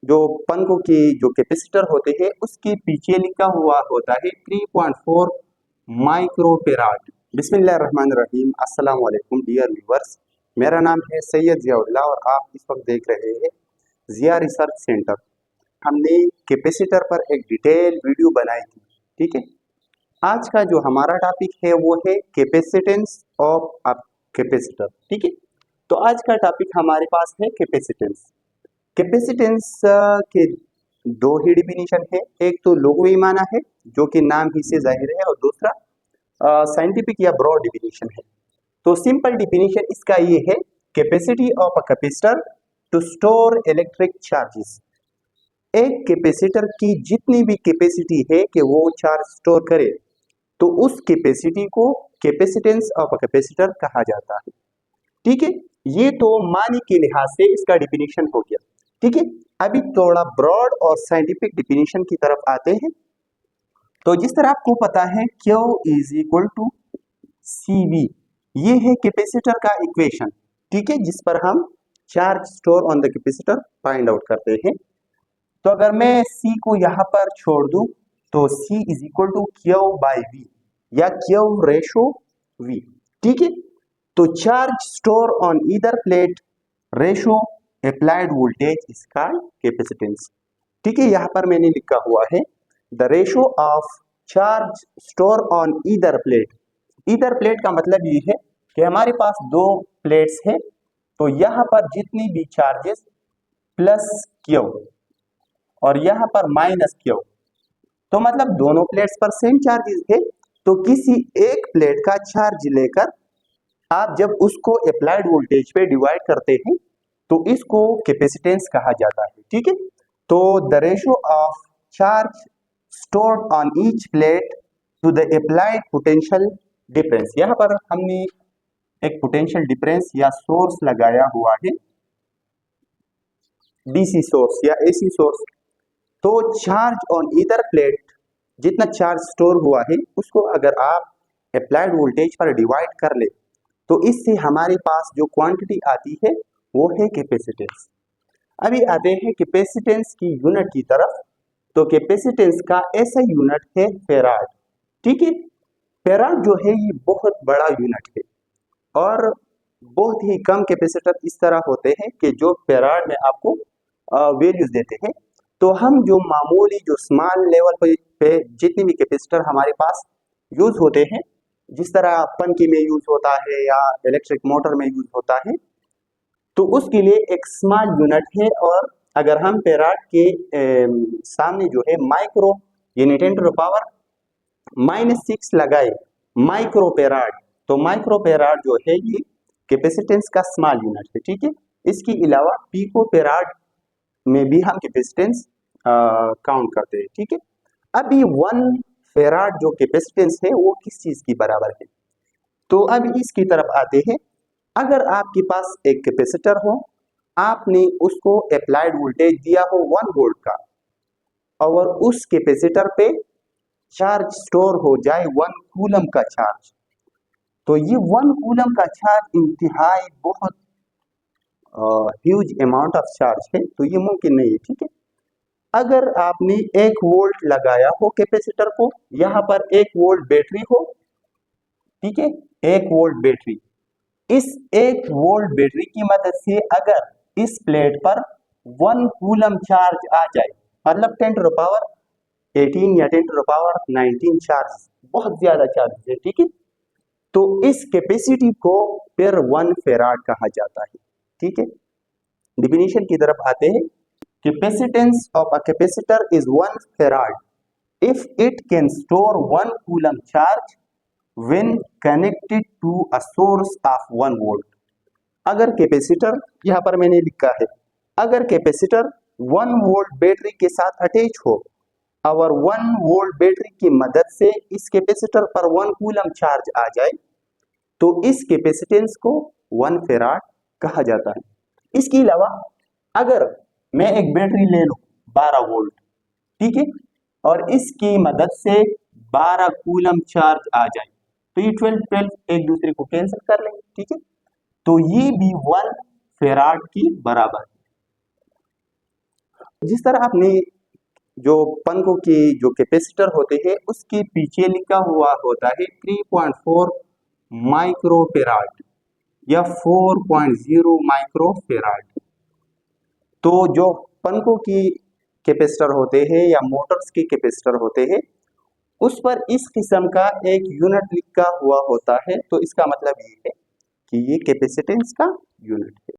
जो पंखों की जो कैपेसिटर होते हैं उसके पीछे लिखा हुआ होता है 3.4 माइक्रोफेराड। बिस्मिल्लाहिर्रहमानिर्रहीम, अस्सलाम वालेकुम डियर व्यूअर्स, मेरा नाम है सैयद जियाउल्लाह और आप इस वक्त देख रहे हैं जिया रिसर्च सेंटर। हमने कैपेसिटर पर एक डिटेल वीडियो बनाई थी, ठीक है। आज का जो हमारा टॉपिक है वो है कैपेसिटेंस ऑफ अ कैपेसिटर, ठीक है। तो आज का टॉपिक हमारे पास है कैपेसिटेंस। कैपेसिटेंस के दो ही डिफिनीशन है, एक तो लघु माना है जो कि नाम ही से जाहिर है, और दूसरा साइंटिफिक या ब्रॉड डिफिनीशन है। तो सिंपल डिफिनीशन इसका ये है, capacity of a capacitor to store electric charges. एक कैपेसिटर की जितनी भी कैपेसिटी है कि वो चार्ज स्टोर करे, तो उस कैपेसिटी को कैपेसिटेंस ऑफ अ कैपेसिटर कहा जाता है, ठीक है। ये तो मानी के लिहाज से इसका डिफिनीशन हो गया, ठीक है। अभी थोड़ा ब्रॉड और साइंटिफिक डिफिनीशन की तरफ आते हैं। तो जिस तरह आपको पता है Q is equal to CV, ये है कैपेसिटर का इक्वेशन, ठीक है, जिस पर हम charge store on the capacitor find out करते हैं। तो अगर मैं C को यहाँ पर छोड़ दूं तो C is equal to Q by V या Q रेशो V, ठीक है। तो charge store on either plate ratio applied voltage is called capacitance, ठीक है। यहाँ पर मैंने लिखा हुआ है the ratio of charge store on either plate. Either plate का मतलब ये है कि हमारे पास दो प्लेट्स है, तो यहाँ पर जितनी भी चार्जेस प्लस Q और यहाँ पर माइनस Q, तो मतलब दोनों प्लेट्स पर सेम चार्जेस है। तो किसी एक प्लेट का चार्ज लेकर आप जब उसको अप्लाइड वोल्टेज पे डिवाइड करते हैं तो इसको कैपेसिटेंस कहा जाता है, ठीक है। तो the ratio of charge stored on each plate to the applied potential difference, यहाँ पर हमने एक पोटेंशियल डिफरेंस या सोर्स लगाया हुआ है, डीसी सोर्स या एसी सोर्स। तो चार्ज ऑन ईदर प्लेट, जितना चार्ज स्टोर हुआ है उसको अगर आप अप्लाइड वोल्टेज पर डिवाइड कर ले तो इससे हमारे पास जो क्वांटिटी आती है वो है कैपेसिटेंस। अभी आते हैं कैपेसिटेंस की यूनिट की तरफ। तो कैपेसिटेंस का ऐसा यूनिट है फेराड, ठीक है। फेराड जो है ये बहुत बड़ा यूनिट है और बहुत ही कम कैपेसिटर इस तरह होते हैं कि जो फेराड में आपको वैल्यूज देते हैं। तो हम जो मामूली जो स्मॉल लेवल पे जितनी भी कैपेसिटर हमारे पास यूज होते हैं, जिस तरह पंखी में यूज होता है या इलेक्ट्रिक मोटर में यूज होता है, तो उसके लिए एक स्मॉल यूनिट है। और अगर हम फेराड के सामने जो है माइक्रो यानी 10⁻⁻⁻⁶ लगाए माइक्रो फेराड, तो माइक्रो फेराड जो है ये कैपेसिटेंस का स्मॉल यूनिट है, ठीक है। इसके अलावा पीको फेराड में भी हम कैपेसिटेंस काउंट करते हैं, ठीक है। अब ये 1 फेराड जो कैपेसिटेंस है वो किस चीज की बराबर है, तो अब इसकी तरफ आते हैं। अगर आपके पास एक कैपेसिटर हो, आपने उसको अप्लाइड वोल्टेज दिया हो 1 वोल्ट का, और उस कैपेसिटर पे चार्ज स्टोर हो जाए 1 कूलम का चार्ज, तो ये 1 कूलम का चार्ज इंतहाई बहुत ह्यूज अमाउंट ऑफ चार्ज है, तो ये मुमकिन नहीं है, ठीक है। अगर आपने 1 वोल्ट लगाया हो कैपेसिटर को, यहाँ पर 1 वोल्ट बैटरी हो, ठीक है, 1 वोल्ट बैटरी, इस 1 वोल्ट बैटरी की मदद से अगर इस प्लेट पर 1 कूलम चार्ज आ जाए, मतलब 10⁻18 या 10⁻19 चार्ज, बहुत ज्यादा चार्ज है, ठीक है। तो इस कैपेसिटी को फिर 1 फेराड कहा जाता है, ठीक है। डिफिनीशन की तरफ आते हैं। Capacitance of a capacitor is 1 farad if it can store 1 coulomb charge when connected to a source of 1 volt। अगर कैपेसिटर, यहाँ पर मैंने लिखा है, अगर कैपेसिटर 1 वोल्ट बैटरी के साथ अटैच हो और 1 वोल्ट बैटरी की मदद से इस कैपेसिटर पर 1 कूलम चार्ज आ जाए, तो इस कैपेसिटेंस को 1 फेराड कहा जाता है। इसके अलावा अगर मैं एक बैटरी ले लूं 12 वोल्ट, ठीक है, और इसकी मदद से 12 कूलम चार्ज आ जाए, तो ये 12 एक दूसरे को कैंसिल कर लेंगे, ठीक है। तो ये भी 1 फेराड की बराबर है। जिस तरह आपने जो पनकों की जो कैपेसिटर होते हैं उसके पीछे लिखा हुआ होता है 3.4 माइक्रोफेराड या 4.0 माइक्रोफेराड। तो जो पनकों की कैपेसिटर होते हैं या मोटर्स के कैपेसिटर होते हैं उस पर इस किस्म का एक यूनिट लिखा हुआ होता है, तो इसका मतलब ये है कि ये कैपेसिटेंस का यूनिट है।